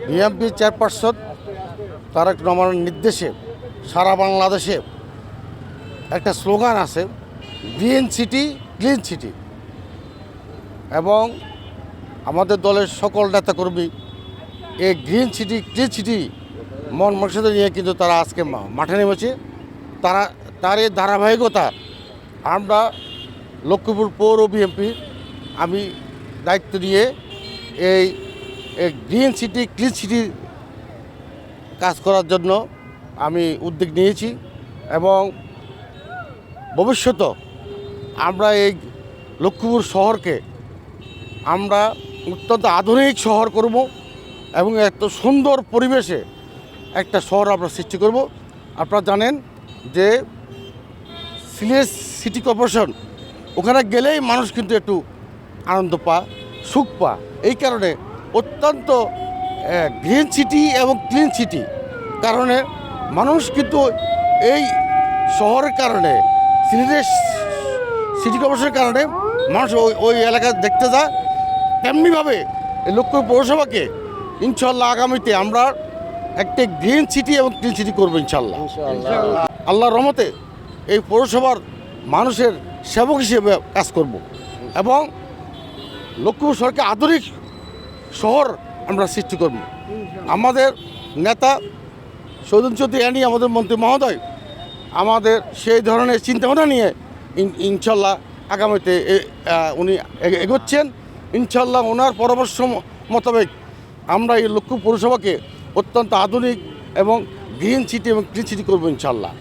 BNP chairperson Tarique রহমানের নির্দেশে সারা বাংলাদেশে একটা স্লোগান আছে, গ্রিন সিটি ক্লিন সিটি, এবং আমাদের দলের সকল নেতাকর্মী এই গ্রিন সিটি ক্লিন সিটি মন মানসিকতা নিয়ে কিন্তু তারা আজকে মাঠে নেমেছে। তার এই ধারাবাহিকতা আমরা লক্ষ্মীপুর পৌর বিএনপি আমি দায়িত্ব নিয়ে এই গ্রিন সিটি ক্লিন সিটির কাজ করার জন্য আমি উদ্যোগ নিয়েছি, এবং ভবিষ্যতে আমরা এই লক্ষ্মীপুর শহরকে আমরা অত্যন্ত আধুনিক শহর করব এবং এত সুন্দর পরিবেশে একটা শহর আমরা সৃষ্টি করব। আপনারা জানেন যে সিলেট সিটি কর্পোরেশন ওখানে গেলেই মানুষ কিন্তু একটু আনন্দ পায়, সুখ পায়। এই কারণে অত্যন্ত গ্রিন সিটি এবং ক্লিন সিটি কারণে মানুষ কিন্তু এই শহরের কারণে সিলেটের সিটি কর্পোরেশনের কারণে মানুষ ওই এলাকা দেখতে যায়। তেমনিভাবে এই লক্ষ্মীপুর পৌরসভাকে ইনশাল্লাহ আগামীতে আমরা একটা গ্রিন সিটি এবং ক্লিন সিটি করবো ইনশাল্লাহ। আল্লাহর রহমতে এই পৌরসভার মানুষের সেবক হিসেবে কাজ করব এবং লক্ষ্মীপুর শহরকে আধুনিক শহর আমরা সৃষ্টি করব। আমাদের নেতা সৌদন চৌধুরী অ্যানি, আমাদের মন্ত্রী মহোদয়, আমাদের সেই ধরনের চিন্তাভাবনা নিয়ে ইনশাল্লাহ আগামীতে উনি এগোচ্ছেন। ইনশাল্লাহ ওনার পরামর্শ মোতাবেক আমরা এই লক্ষ্মীপুর পৌরসভাকে অত্যন্ত আধুনিক এবং গ্রিন সিটি এবং ক্লিন সিটি করবো ইনশাল্লাহ।